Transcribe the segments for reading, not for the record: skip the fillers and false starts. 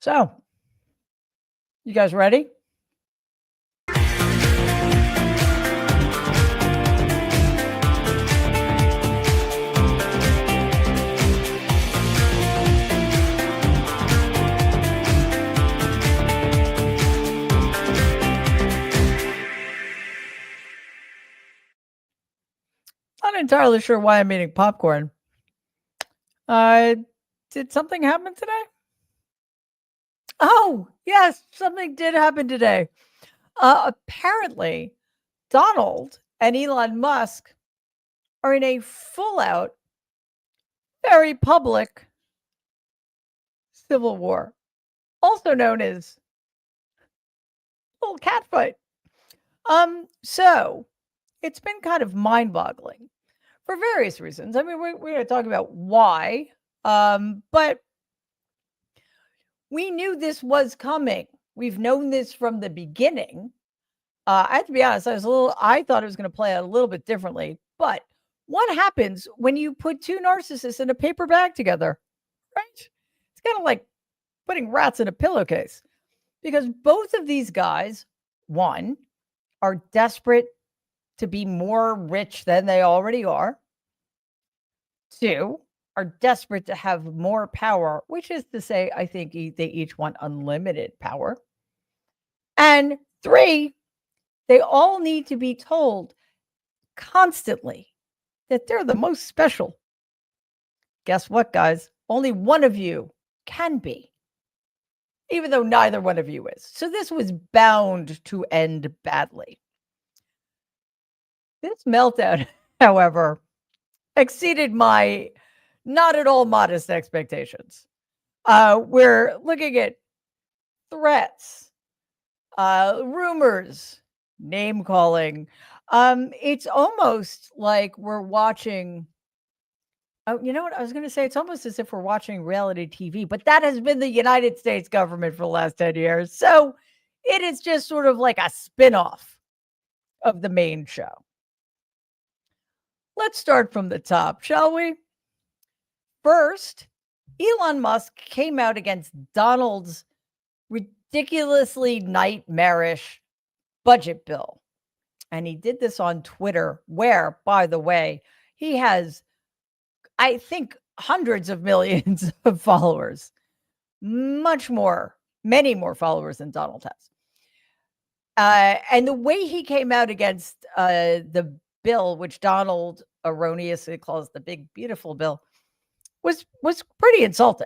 So, you guys ready? Not entirely sure why I'm eating popcorn. Uh, did something happen today? Oh, yes, something did happen today. Apparently, Donald and Elon Musk are in a full out, very public civil war, also known as little cat fight. So it's been kind of mind boggling for various reasons. I mean, we're going to talk about why, but we knew this was coming. We've known this from the beginning. I have to be honest, I thought it was going to play out a little bit differently. But what happens when you put two narcissists in a paper bag together, right? It's kind of like putting rats in a pillowcase because both of these guys, one, are desperate to be more rich than they already are. Two, are desperate to have more power, which is to say, I think they each want unlimited power. And three, they all need to be told constantly that they're the most special. Guess what, guys? Only one of you can be, even though neither one of you is. So this was bound to end badly. This meltdown, however, exceeded my not at all modest expectations. We're looking at threats, rumors, name calling. It's almost like we're watching. Oh, you know what? I was going to say it's almost as if we're watching reality TV, but that has been the United States government for the last 10 years. So it is just sort of like a spin-off of the main show. Let's start from the top, shall we? First, Elon Musk came out against Donald's ridiculously nightmarish budget bill. And he did this on Twitter, where, by the way, he has, I think, hundreds of millions of followers, many more followers than Donald has. And the way he came out against the bill, which Donald erroneously calls the big, beautiful bill, was pretty insulting.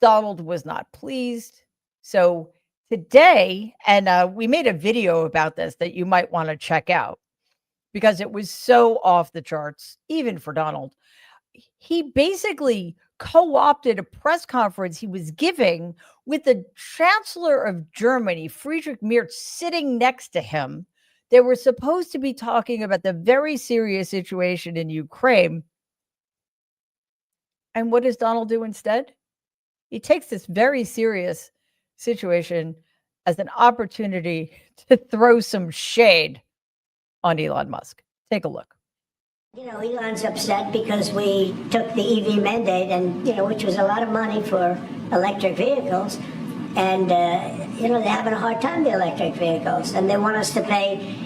Donald was not pleased. So today, and we made a video about this that you might want to check out because it was so off the charts, even for Donald. He basically co-opted a press conference he was giving with the Chancellor of Germany, Friedrich Merz, sitting next to him. They were supposed to be talking about the very serious situation in Ukraine. And what does Donald do instead? He takes this very serious situation as an opportunity to throw some shade on Elon Musk. Take a look. You know, Elon's upset because we took the EV mandate, and which was a lot of money for electric vehicles, and they're having a hard time, the electric vehicles, and they want us to pay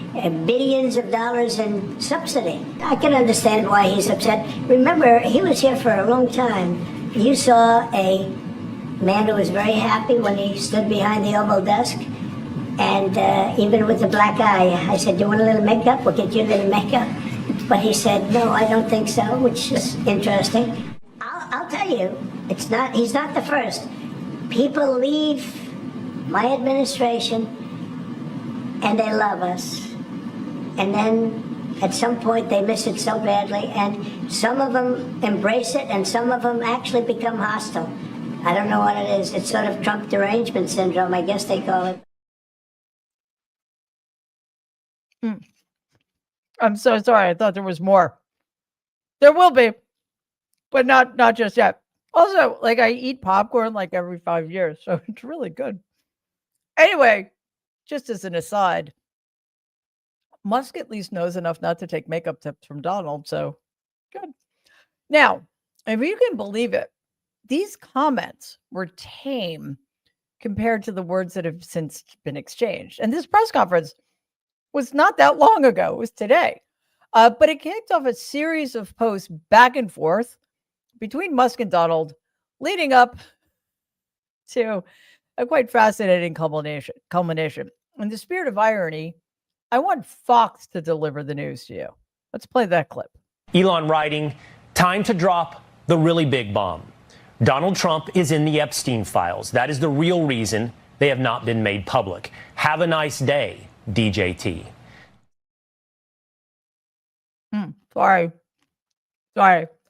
billions of dollars in subsidy. I can understand why he's upset. Remember, he was here for a long time. You saw a man who was very happy when he stood behind the Oval Desk, and even with the black eye, I said, "Do you want a little makeup? We'll get you a little makeup." But he said, "No, I don't think so," which is interesting. I'll tell you, he's not the first. People leave my administration and they love us. And then at some point they miss it so badly, and some of them embrace it and some of them actually become hostile. I don't know what it is. It's sort of Trump derangement syndrome, I guess they call it. I'm so sorry. I thought there was more. There will be, but not just yet. Also, like, I eat popcorn like every 5 years, so it's really good. Anyway, just as an aside, Musk at least knows enough not to take makeup tips from Donald, so good. Now, if you can believe it, these comments were tame compared to the words that have since been exchanged. And this press conference was not that long ago, it was today. But it kicked off a series of posts back and forth between Musk and Donald, leading up to a quite fascinating culmination. In the spirit of irony, I want Fox to deliver the news to you. Let's play that clip. Elon writing, time to drop the really big bomb. Donald Trump is in the Epstein files. That is the real reason they have not been made public. Have a nice day, DJT. Sorry.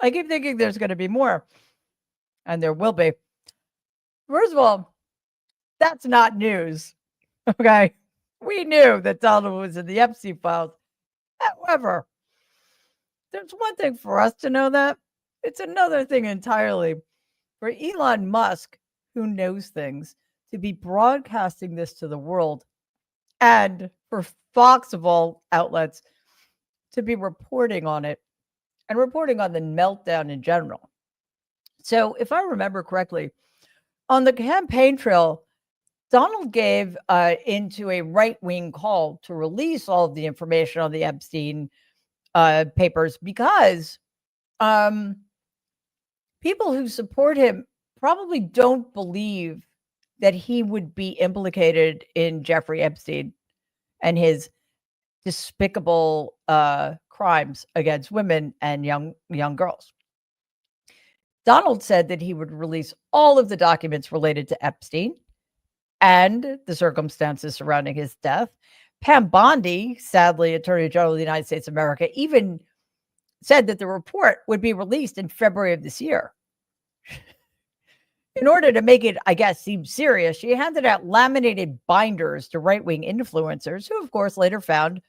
I keep thinking there's going to be more, and there will be. First of all, that's not news. Okay. We knew that Donald was in the Epstein files. However, there's one thing for us to know that. It's another thing entirely for Elon Musk, who knows things, to be broadcasting this to the world, and for Fox of all outlets to be reporting on it and reporting on the meltdown in general. So if I remember correctly, on the campaign trail, Donald gave into a right-wing call to release all of the information on the Epstein papers because people who support him probably don't believe that he would be implicated in Jeffrey Epstein and his despicable crimes against women and young girls. Donald said that he would release all of the documents related to Epstein and the circumstances surrounding his death. Pam Bondi, sadly, Attorney General of the United States of America, even said that the report would be released in February of this year. In order to make it, I guess, seem serious, she handed out laminated binders to right-wing influencers who, of course, later found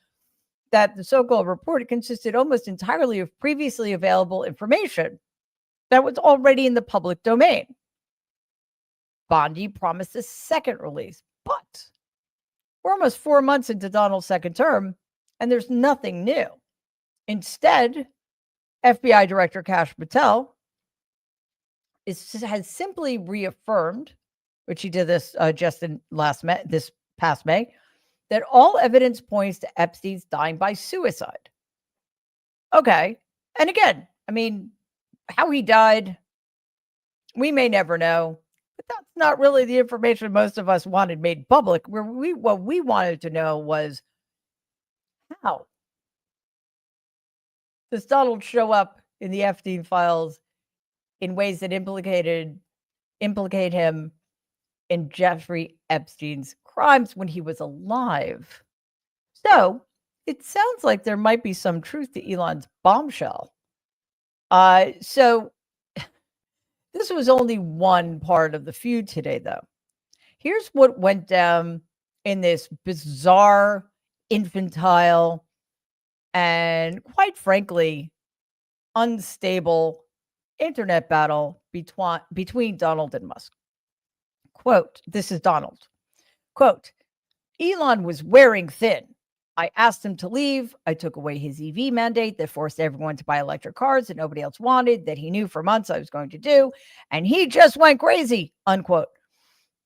that the so-called report consisted almost entirely of previously available information that was already in the public domain. Bondi promised a second release, but we're almost 4 months into Donald's second term, and there's nothing new. Instead, FBI Director Kash Patel has simply reaffirmed, which he did this just in this past May, that all evidence points to Epstein's dying by suicide. Okay. And again, I mean, how he died, we may never know, but that's not really the information most of us wanted made public. What we wanted to know was, how does Donald show up in the Epstein files in ways that implicate him in Jeffrey Epstein's crimes when he was alive? So it sounds like there might be some truth to Elon's bombshell. So this was only one part of the feud today, though. Here's what went down in this bizarre, infantile, and quite frankly, unstable internet battle between Donald and Musk. Quote, this is Donald. Quote, Elon was wearing thin. I asked him to leave. I took away his EV mandate that forced everyone to buy electric cars that nobody else wanted, that he knew for months I was going to do. And he just went crazy, unquote.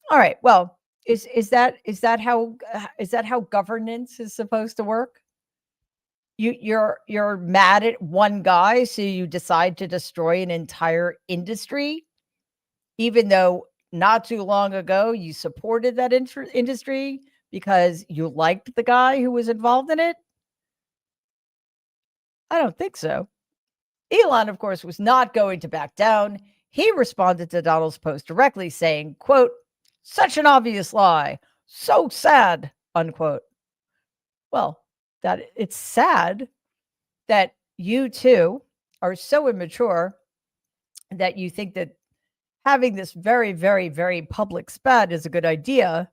All right. Well, is that how governance is supposed to work? You're mad at one guy, so you decide to destroy an entire industry, even though not too long ago you supported that industry because you liked the guy who was involved in it? I don't think so. Elon, of course, was not going to back down. He responded to Donald's post directly saying, quote, such an obvious lie. So sad, unquote. Well, that it's sad that you two are so immature that you think that having this very, very, very public spat is a good idea.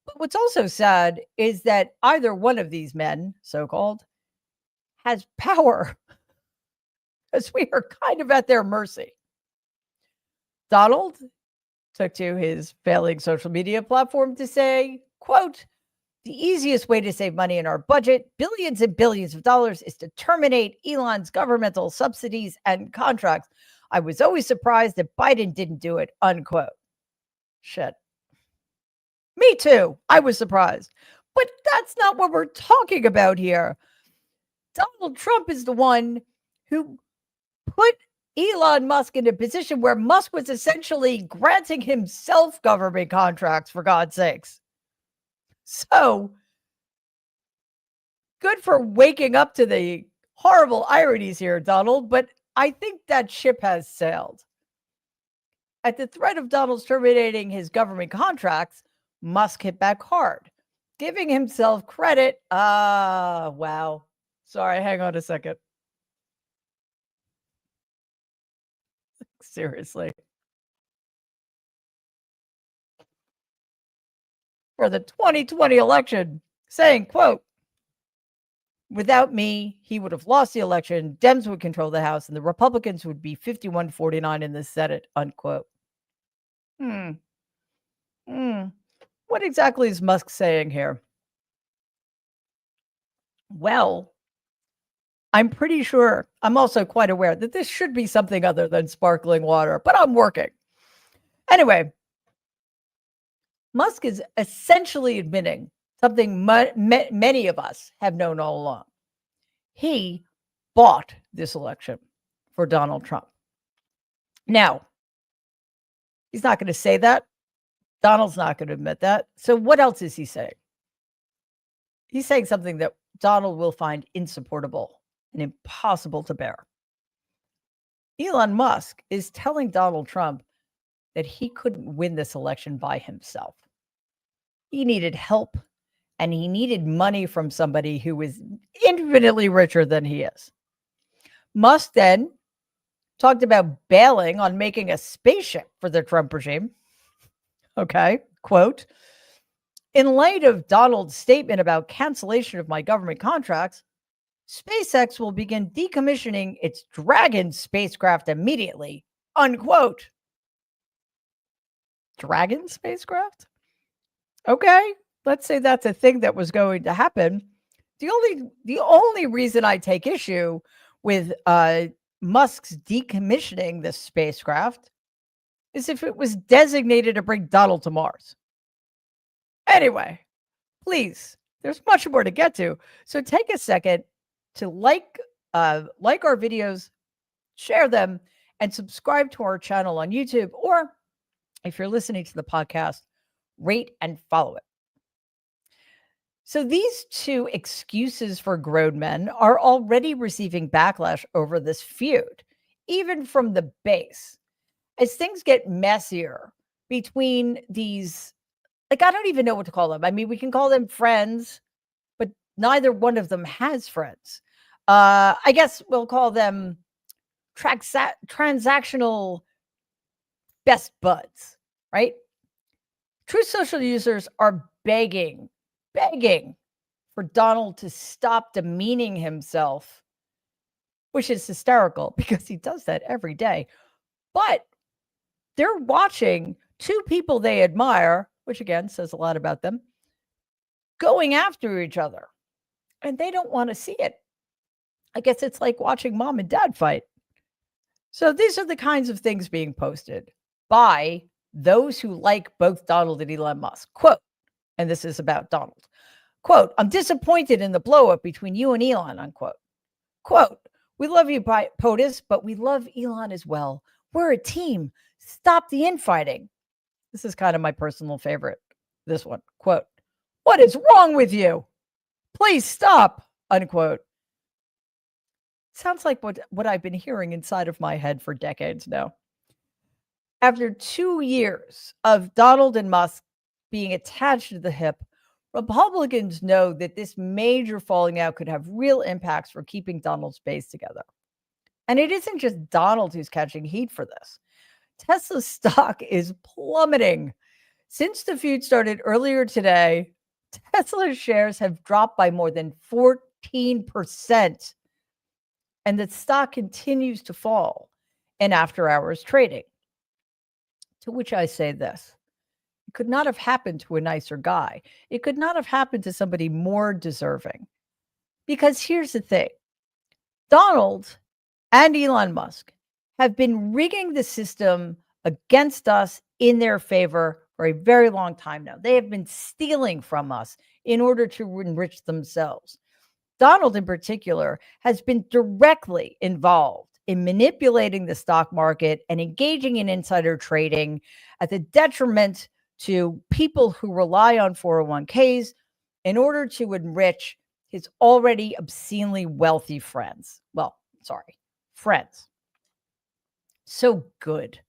But what's also sad is that either one of these men, so-called, has power, because we are kind of at their mercy. Donald took to his failing social media platform to say, quote, the easiest way to save money in our budget, billions and billions of dollars, is to terminate Elon's governmental subsidies and contracts. I was always surprised that Biden didn't do it, unquote. Shit. Me too. I was surprised. But that's not what we're talking about here. Donald Trump is the one who put Elon Musk in a position where Musk was essentially granting himself government contracts, for God's sakes. So good for waking up to the horrible ironies here, Donald, but I think that ship has sailed. At the threat of Donald's terminating his government contracts, Musk hit back hard, giving himself credit. Wow. Sorry, hang on a second. Seriously. For the 2020 election, saying, quote, without me, he would have lost the election, Dems would control the House, and the Republicans would be 51-49 in the Senate, unquote. What exactly is Musk saying here? Well, I'm pretty sure, I'm also quite aware that this should be something other than sparkling water, but I'm working. Anyway, Musk is essentially admitting something many of us have known all along. He bought this election for Donald Trump. Now, he's not going to say that. Donald's not going to admit that. So what else is he saying? He's saying something that Donald will find insupportable and impossible to bear. Elon Musk is telling Donald Trump that he couldn't win this election by himself. He needed help, and he needed money from somebody who was infinitely richer than he is. Musk then talked about bailing on making a spaceship for the Trump regime. Okay, quote, in light of Donald's statement about cancellation of my government contracts, SpaceX will begin decommissioning its Dragon spacecraft immediately, unquote. Dragon spacecraft? Okay, let's say that's a thing that was going to happen. The only reason I take issue with Musk's decommissioning this spacecraft is if it was designated to bring Donald to Mars. Anyway, please, there's much more to get to. So take a second to like our videos, share them, and subscribe to our channel on YouTube, or if you're listening to the podcast, rate and follow it. So these two excuses for grown men are already receiving backlash over this feud, even from the base. As things get messier between these, like, I don't even know what to call them. I mean, we can call them friends, but neither one of them has friends. I guess we'll call them transactional best buds, right? Truth Social users are begging for Donald to stop demeaning himself, which is hysterical because he does that every day. But they're watching two people they admire, which again says a lot about them, going after each other. And they don't want to see it. I guess it's like watching mom and dad fight. So these are the kinds of things being posted by those who like both Donald and Elon Musk. Quote, and this is about Donald. Quote, I'm disappointed in the blow up between you and Elon, unquote. Quote, we love you, POTUS, but we love Elon as well. We're a team. Stop the infighting. This is kind of my personal favorite. This one, quote, what is wrong with you? Please stop, unquote. Sounds like what I've been hearing inside of my head for decades now. After 2 years of Donald and Musk being attached to the hip, Republicans know that this major falling out could have real impacts for keeping Donald's base together. And it isn't just Donald who's catching heat for this. Tesla's stock is plummeting. Since the feud started earlier today, Tesla's shares have dropped by more than 14%. And the stock continues to fall in after-hours trading. To which I say this. It could not have happened to a nicer guy. It could not have happened to somebody more deserving. Because here's the thing. Donald and Elon Musk have been rigging the system against us in their favor for a very long time now. They have been stealing from us in order to enrich themselves. Donald, in particular, has been directly involved in manipulating the stock market and engaging in insider trading at the detriment to people who rely on 401ks in order to enrich his already obscenely wealthy friends. Well, sorry, friends. So good.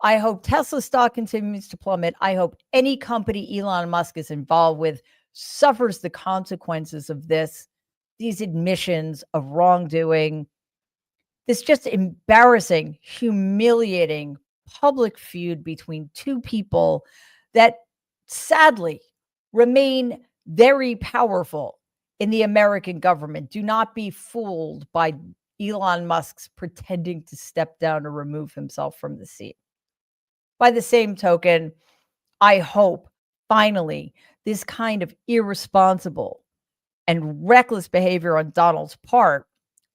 I hope Tesla stock continues to plummet. I hope any company Elon Musk is involved with suffers the consequences of these admissions of wrongdoing, this just embarrassing, humiliating public feud between two people that sadly remain very powerful in the American government. Do not be fooled by Elon Musk's pretending to step down or remove himself from the seat. By the same token, I hope finally this kind of irresponsible and reckless behavior on Donald's part,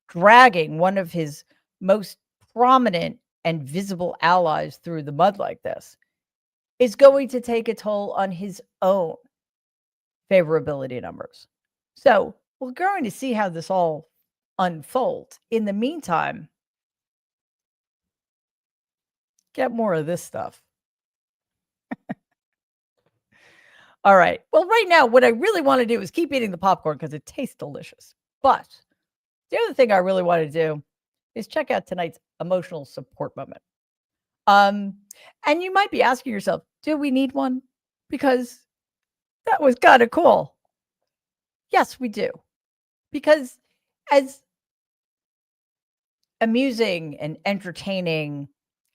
dragging one of his most prominent and visible allies through the mud like this, is going to take a toll on his own favorability numbers. So we're going to see how this all unfolds. In the meantime, get more of this stuff. All right. Well, right now, what I really want to do is keep eating the popcorn because it tastes delicious. But the other thing I really want to do is check out tonight's emotional support moment. And you might be asking yourself, do we need one? Because that was kind of cool. Yes, we do. Because as amusing and entertaining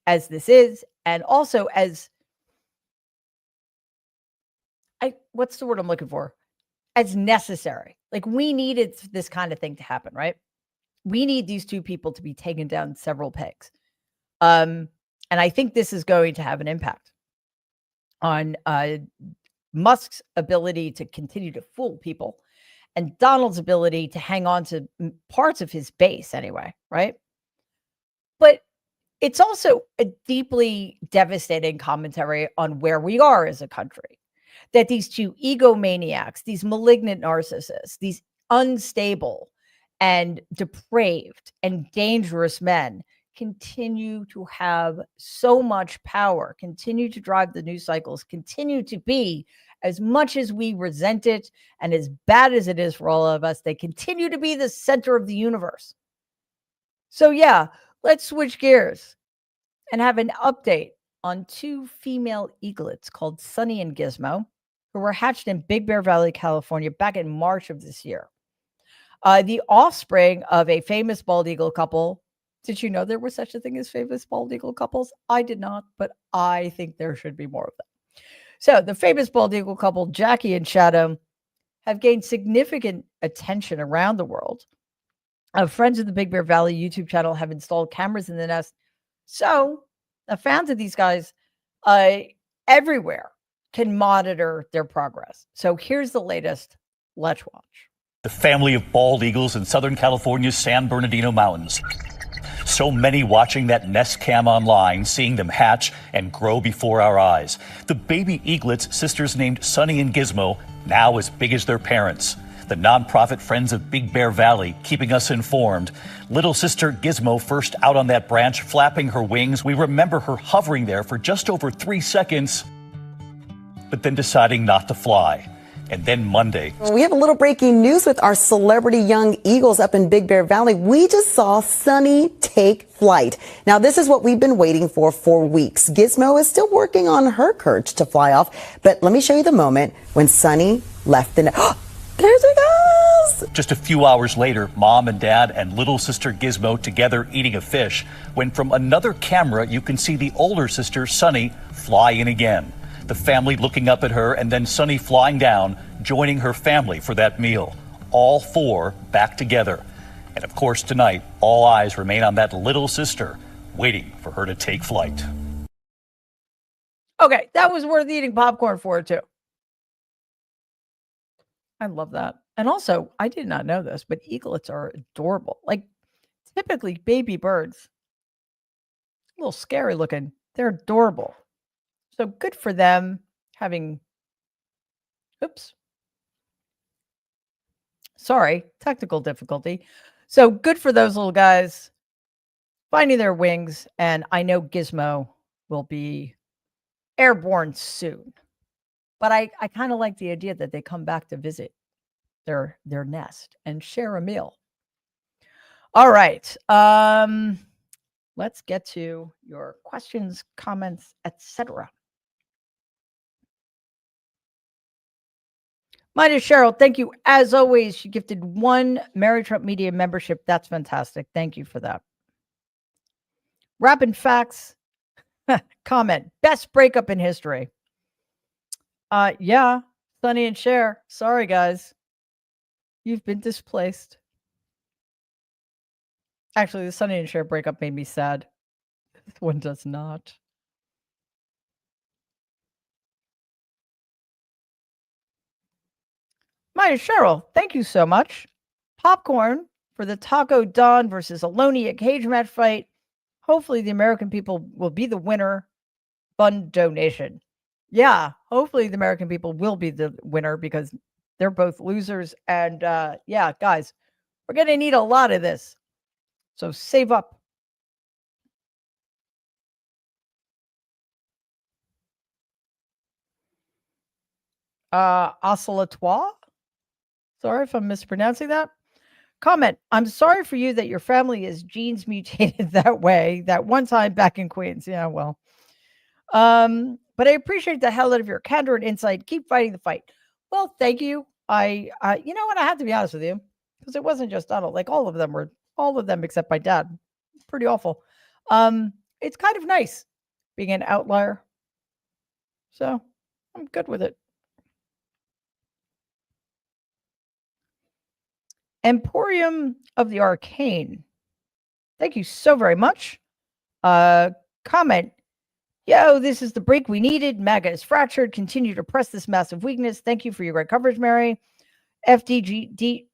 as this is, and also as what's the word I'm looking for? As necessary. Like we needed this kind of thing to happen, right? We need these two people to be taken down several pegs. And I think this is going to have an impact on Musk's ability to continue to fool people and Donald's ability to hang on to parts of his base anyway, right? But it's also a deeply devastating commentary on where we are as a country. That these two egomaniacs, these malignant narcissists, these unstable and depraved and dangerous men continue to have so much power, continue to drive the news cycles, continue to be, as much as we resent it and as bad as it is for all of us, they continue to be the center of the universe. So yeah, let's switch gears and have an update on two female eaglets called Sunny and Gizmo, who were hatched in Big Bear Valley, California, back in March of this year. The offspring of a famous bald eagle couple. Did you know there was such a thing as famous bald eagle couples? I did not, but I think there should be more of them. So the famous bald eagle couple, Jackie and Shadow, have gained significant attention around the world. Friends of the Big Bear Valley YouTube channel have installed cameras in the nest. So the fans of these guys everywhere can monitor their progress. So here's the latest. Let's watch. The family of bald eagles in Southern California's San Bernardino Mountains. So many watching that nest cam online, seeing them hatch and grow before our eyes. The baby eaglets, sisters named Sunny and Gizmo, now as big as their parents. The nonprofit Friends of Big Bear Valley keeping us informed. Little sister Gizmo first out on that branch, flapping her wings. We remember her hovering there for just over 3 seconds, but then deciding not to fly. And then Monday. We have a little breaking news with our celebrity young eagles up in Big Bear Valley. We just saw Sunny take flight. Now, this is what we've been waiting for weeks. Gizmo is still working on her courage to fly off. But let me show you the moment when Sunny left the nest. There she goes! Just a few hours later, Mom and Dad and little sister Gizmo together eating a fish, when from another camera you can see the older sister, Sunny, fly in again. The family looking up at her, and then Sunny flying down, joining her family for that meal. All four back together. And of course, tonight, all eyes remain on that little sister, waiting for her to take flight. Okay, that was worth eating popcorn for, too. I love that. And also, I did not know this, but eaglets are adorable. Like, typically, baby birds A little scary looking. They're adorable. So good for them having, oops. Sorry, technical difficulty. So good for those little guys finding their wings. And I know Gizmo will be airborne soon. But I kind of like the idea that they come back to visit their nest and share a meal. All right. Let's get to your questions, comments, etc. Mine is Cheryl. Thank you. As always, she gifted 1 Mary Trump Media membership. That's fantastic. Thank you for that. Rapid facts. Comment. Best breakup in history. Yeah. Sonny and Cher. Sorry, guys. You've been displaced. Actually, the Sonny and Cher breakup made me sad. This one does not. Maya Cheryl, thank you so much. Popcorn for the Taco Don versus Alonia cage match fight. Hopefully, the American people will be the winner. Fund donation. Yeah, hopefully, the American people will be the winner because they're both losers. And yeah, guys, we're going to need a lot of this. So save up. Oscillatoire? Sorry if I'm mispronouncing that. Comment. I'm sorry for you that your family is genes mutated that way. That one time back in Queens. Yeah, well. But I appreciate the hell out of your candor and insight. Keep fighting the fight. Well, thank you. You know what? I have to be honest with you because it wasn't just Donald. Like all of them except my dad. Pretty awful. It's kind of nice being an outlier. So I'm good with it. Emporium of the Arcane. Thank you so very much. Comment. Yo, this is the break we needed. MAGA is fractured. Continue to press this massive weakness. Thank you for your great coverage, Mary. FDJT.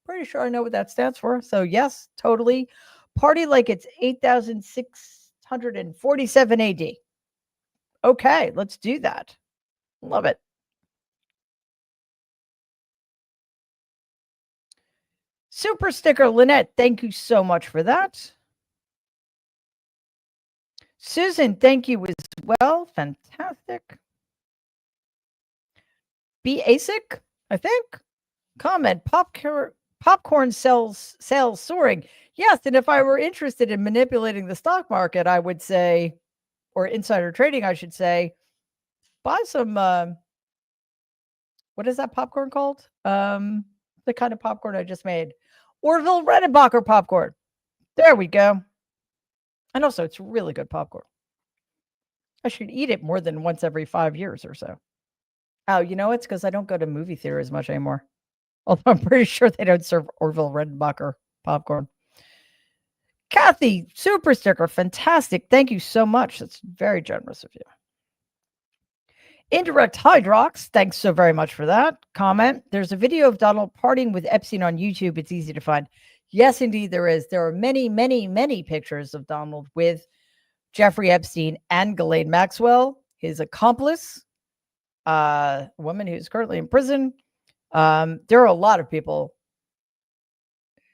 Pretty sure I know what that stands for. So yes, totally. Party like it's 8,647 AD. Okay, let's do that. Love it. Super sticker, Lynette. Thank you so much for that. Susan, thank you as well. Fantastic. Be ASIC, I think. Comment. Popcorn sales soaring. Yes, and if I were interested in manipulating the stock market, I would say, or insider trading, I should say, buy some. What is that popcorn called? The kind of popcorn I just made. Orville Redenbacher popcorn. There we go. And also, it's really good popcorn. I should eat it more than once every 5 years or so. Oh, you know, it's because I don't go to movie theater as much anymore. Although I'm pretty sure they don't serve Orville Redenbacher popcorn. Kathy, super sticker. Fantastic. Thank you so much. That's very generous of you. Indirect Hydrox. Thanks so very much for that. Comment. There's a video of Donald partying with Epstein on YouTube. It's easy to find. Yes, indeed, there is. There are many, many, many pictures of Donald with Jeffrey Epstein and Ghislaine Maxwell, his accomplice, a woman who's currently in prison. There are a lot of people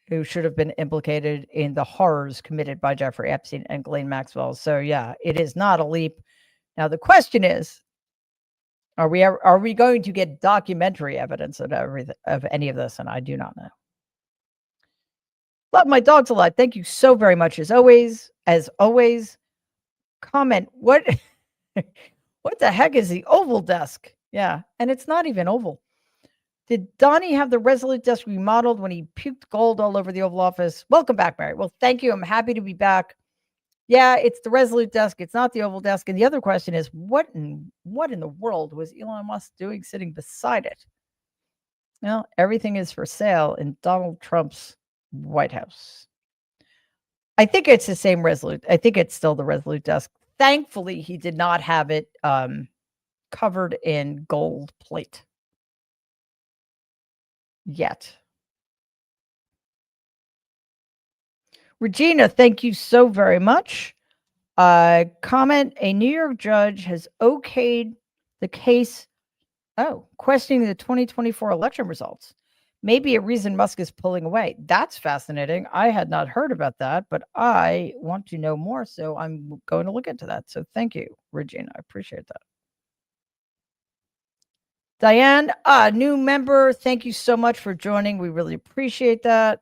who should have been implicated in the horrors committed by Jeffrey Epstein and Ghislaine Maxwell. So yeah, it is not a leap. Now the question is, are we going to get documentary evidence of any of this? And I do not know. Love my dogs a lot. Thank you so very much as always. As always, comment what the heck is the oval desk? Yeah, and it's not even oval. Did Donnie have the Resolute desk remodeled when he puked gold all over the Oval Office? Welcome back, Mary. Well, thank you. I'm happy to be back. Yeah, it's the Resolute desk. It's not the Oval desk. And the other question is, what in the world was Elon Musk doing sitting beside it? Well, everything is for sale in Donald Trump's White House. I think it's the same Resolute. I think it's still the Resolute desk. Thankfully, he did not have it covered in gold plate yet. Regina, thank you so very much. Comment, a New York judge has okayed the case, questioning the 2024 election results. Maybe a reason Musk is pulling away. That's fascinating. I had not heard about that, but I want to know more, so I'm going to look into that. So thank you, Regina. I appreciate that. Diane, new member, thank you so much for joining. We really appreciate that.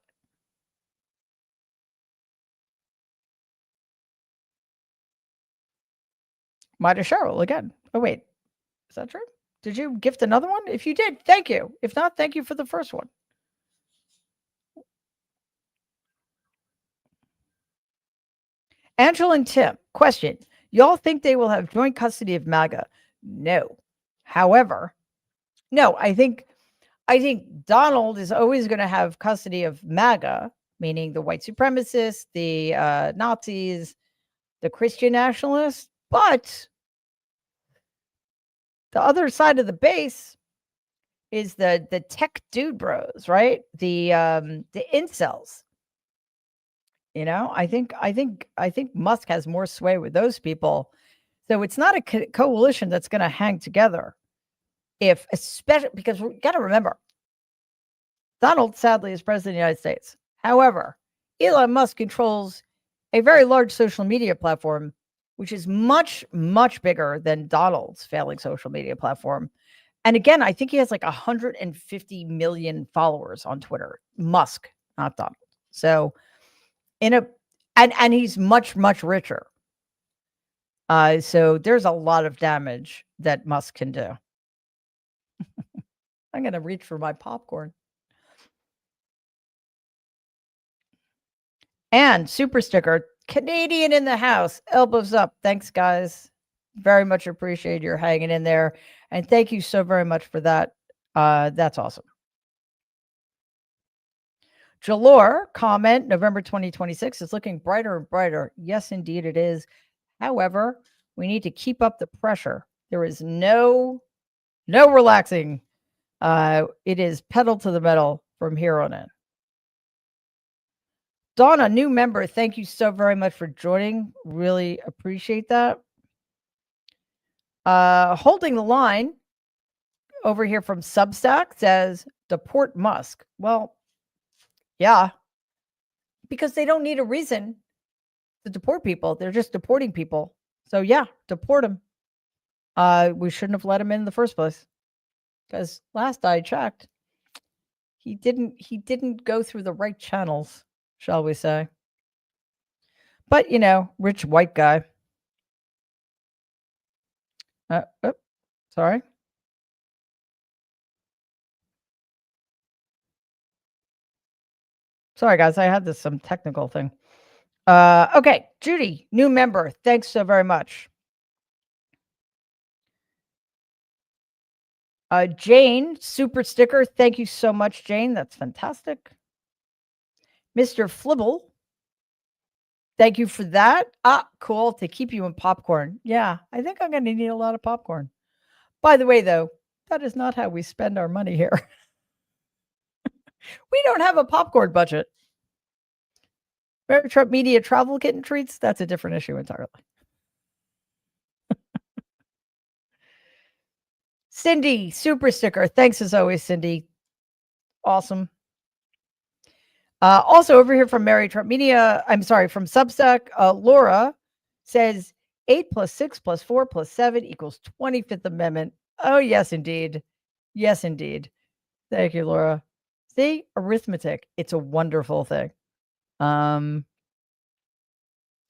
Mida Cheryl again. Oh, wait. Is that true? Did you gift another one? If you did, thank you. If not, thank you for the first one. Angela and Tim, question. Y'all think they will have joint custody of MAGA? No. However, no, I think Donald is always going to have custody of MAGA, meaning the white supremacists, the Nazis, the Christian nationalists, but the other side of the base is the tech dude bros, right? The incels. You know, I think Musk has more sway with those people. So it's not a coalition that's going to hang together. If especially because we got to remember, Donald sadly is president of the United States. However, Elon Musk controls a very large social media platform, which is much, much bigger than Donald's failing social media platform. And again, I think he has like 150 million followers on Twitter. Musk, not Donald. So and he's much, much richer. So there's a lot of damage that Musk can do. I'm going to reach for my popcorn. And super sticker, Canadian in the house, elbows up. Thanks, guys. Very much appreciate your hanging in there. And thank you so very much for that. That's awesome. Jalore, comment, November 2026 is looking brighter and brighter. Yes, indeed it is. However, we need to keep up the pressure. There is no relaxing. It is pedal to the metal from here on in. Donna, new member, thank you so very much for joining. Really appreciate that. Holding the line over here from Substack says, deport Musk. Well, yeah, because they don't need a reason to deport people. They're just deporting people. So yeah, deport him. We shouldn't have let him in the first place, because last I checked, he didn't go through the right channels, shall we say. But, you know, rich white guy. Sorry. Sorry, guys. I had some technical thing. Okay. Judy, new member. Thanks so very much. Jane, super sticker. Thank you so much, Jane. That's fantastic. Mr. Flibble, thank you for that. Cool. To keep you in popcorn. Yeah, I think I'm going to need a lot of popcorn. By the way, though, that is not how we spend our money here. We don't have a popcorn budget. Mary Trump Media travel kit and treats, that's a different issue entirely. Cindy, super sticker. Thanks as always, Cindy. Awesome. Also over here from Mary Trump Media, I'm sorry, from Substack, Laura says 8 + 6 + 4 + 7 equals 25th Amendment. Oh, yes, indeed. Yes, indeed. Thank you, Laura. See, arithmetic. It's a wonderful thing.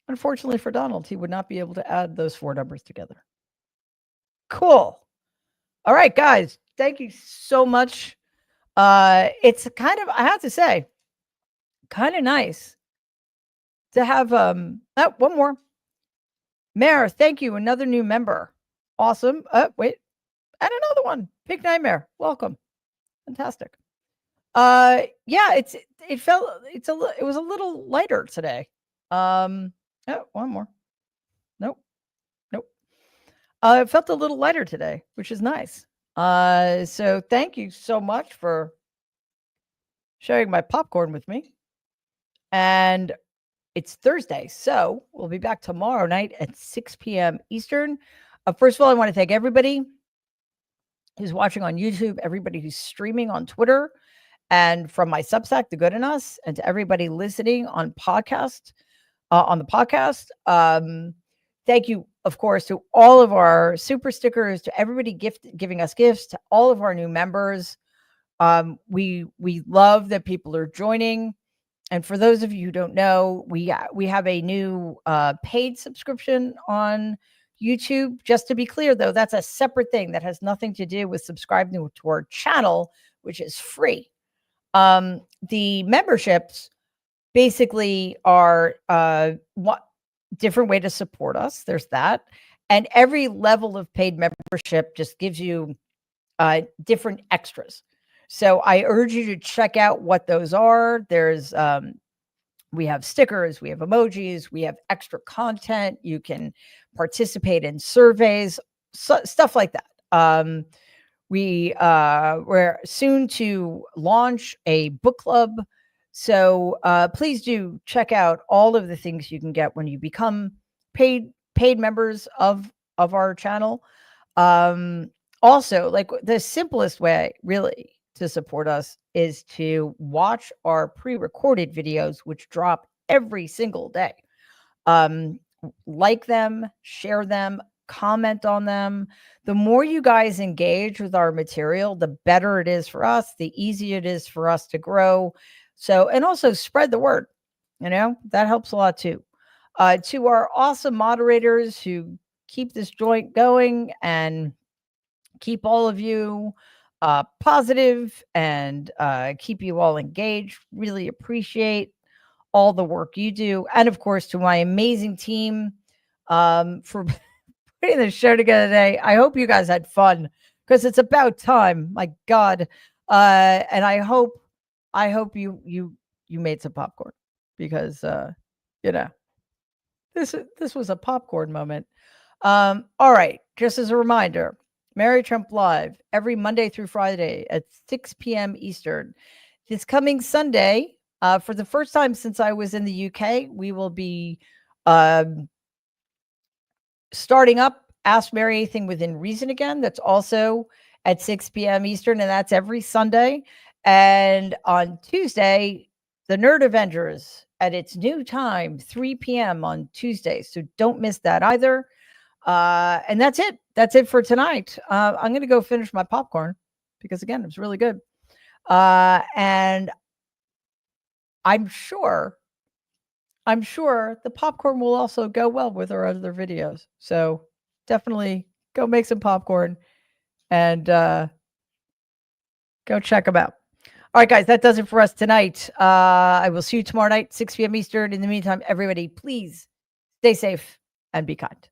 Unfortunately for Donald, he would not be able to add those 4 numbers together. Cool. All right, guys. Thank you so much. It's kind of, I have to say, kind of nice to have one more. Mayor, thank you. Another new member. Awesome. Wait. And another one. Big Nightmare. Welcome. Fantastic. Yeah, it was a little lighter today. One more. Nope. It felt a little lighter today, which is nice. So thank you so much for sharing my popcorn with me. And it's Thursday. So we'll be back tomorrow night at 6 p.m. Eastern. First of all, I want to thank everybody who's watching on YouTube, everybody who's streaming on Twitter, and from my Substack, The Good in Us, and to everybody listening on podcast, on the podcast. Thank you, of course, to all of our super stickers, to everybody giving us gifts, to all of our new members. We love that people are joining. And for those of you who don't know, we have a new paid subscription on YouTube. Just to be clear, though, that's a separate thing that has nothing to do with subscribing to our channel, which is free. The memberships basically are what different way to support us. There's that. And every level of paid membership just gives you different extras. So I urge you to check out what those are. There's we have stickers, we have emojis, we have extra content. You can participate in surveys, stuff like that. We're soon to launch a book club. So please do check out all of the things you can get when you become paid members of our channel. Also, like the simplest way really to support us is to watch our pre-recorded videos, which drop every single day. Like them, share them, comment on them. The more you guys engage with our material, the better it is for us, the easier it is for us to grow. So, and also spread the word, that helps a lot too. To our awesome moderators who keep this joint going and keep all of you positive and keep you all engaged. Really appreciate all the work you do. And of course, to my amazing team for putting the show together today. I hope you guys had fun because it's about time. My God. And I hope you made some popcorn because, this was a popcorn moment. All right. Just as a reminder, Mary Trump Live every Monday through Friday at 6 p.m. Eastern. This coming Sunday, for the first time since I was in the UK, we will be starting up Ask Mary Anything Within Reason again. That's also at 6 p.m. Eastern, and that's every Sunday. And on Tuesday, the Nerd Avengers at its new time, 3 p.m. on Tuesday. So don't miss that either. And that's it. That's it for tonight. I'm going to go finish my popcorn because, again, it was really good. And I'm sure the popcorn will also go well with our other videos. So definitely go make some popcorn and go check them out. All right, guys, that does it for us tonight. I will see you tomorrow night, 6 p.m. Eastern. In the meantime, everybody, please stay safe and be kind.